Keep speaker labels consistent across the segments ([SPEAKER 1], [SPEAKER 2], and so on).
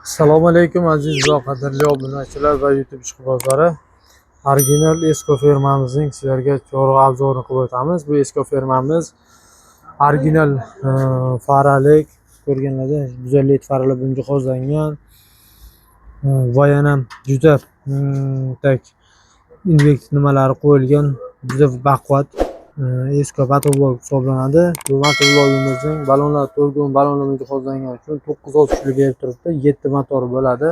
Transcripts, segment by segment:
[SPEAKER 1] Assalomu alaykum aziz va qadrli obunachilar va YouTube ishqibozlari. Original Esko fermamizning sizlarga to'g'ri obzorini qilib o'tamiz. Bu Esko fermamiz original faralik ko'rganlarda güzellik farali bilan jihozlangan va yana juda tak invekt nimalari qo'yilgan juda baquvvat esko motoblok hisoblanadi. Bu motoblogimizning balonlar to'lgan balonlar jihozlangan uchun 9 kuchli berib turibdi. 7 motor bo'ladi.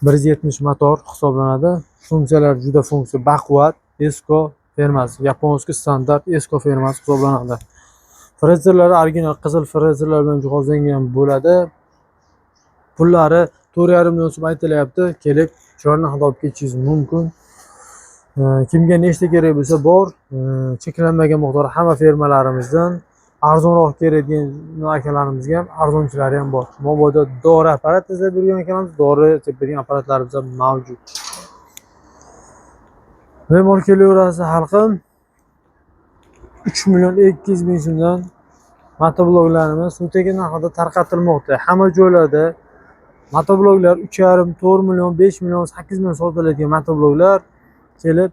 [SPEAKER 1] 170 motor hisoblanadi. Funksiyalar juda baquvvat. Esko fermasi, yaponskiy standart esko fermasi hisoblanadi. Frezerlari original qizil frezerlar bilan jihozlangan bo'ladi. Pullari 4,5 million so'm aytilyapti. Kelib chiroyli narxda olib ketishingiz mumkin. Kimga nechta kerak bo'lsa bor, cheklanmagan miqdorda hamma fermalarimizdan arzonroq kerak degan akalarimizga ham arzonchilari ham bor. Mobodo dori apparat izlab yurgan ekanmiz, dori tepadigan apparatlarimiz ham mavjud. Bemalol kelaverasiz xalqim. 3 million 200 ming so'mdan motobloklarimiz o'taga narxda tarqatilmoqda. Hamma joylarda motobloklar 3,5, 4 million, 5 million, 8 million sotiladigan motobloklar kelib,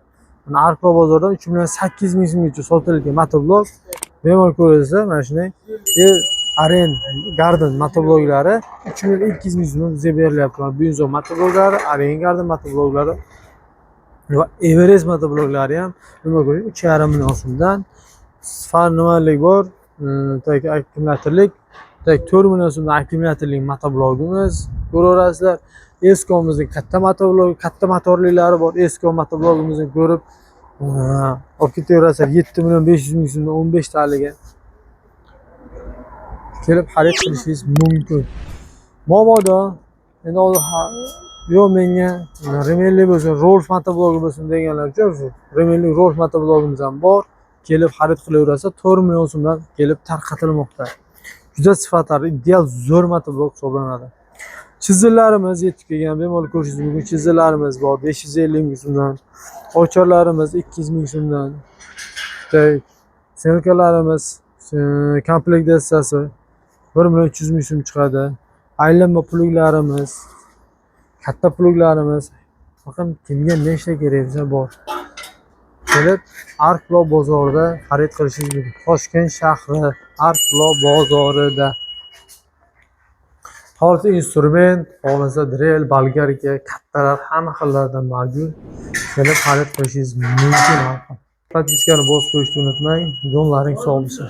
[SPEAKER 1] Arqlo bozordan 3 million 8 ming so'mgacha sotilgan motoblok bemalol ko'rasiz. Mana shunday Aren Garden motobloklari 3 million 200 ming so'm bizga berilyapti. Bunzo motobloklari, Aren Garden motobloklari va Everest motobloklari ham nima ko'ring 3,5 million so'mdan far nimalik bor, tak akkumulyatorlik, tak 4 million so'mdan akkumulyatorlik motoblogimiz ko'raverasizlar. Eskomizning katta motoblog, katta motorlilari bor. Esko motoblogimizni ko'rib olib ketaverasizlar. 7 million 500 ming so'mdan 15 taliga kelib xarid qilishingiz mumkin. Mobodo endi yo'q menga remelli bo'lsin, Rolls motoblogi bo'lsin deganlar uchun remelli Rolls motoblogimiz ham bor. Kelib xarid qilaverasa 4 million so'mdan kelib tarqatilmoqda. Juda sifatli, ideal zo'r motoblok hisoblanadi. Chizillarimiz yetib kelgan, bemalol ko'rishingiz mumkin. Chizillarimiz bor 550 ming so'mdan, ocharlarimiz 200 ming so'mdan, selkalarimiz komplekt dastasi 1 million 300 ming so'm chiqadi. Aylanma pluglarimiz, katta pluglarimiz, bakın kimga nechta kerak bo'lsa bor. Kelib Arqlo bozorida xarid qilishingiz mumkin. Toshkent shahri Arqlo bozorida. Xolis instrument, xohlasa drill, bolgarka, kattalar hamma xillardan mavjud. Kelib xarid qilishingiz mumkin. Podpiskani bosib qo'yishni unutmang. Jonlaring sog' bo'lsin.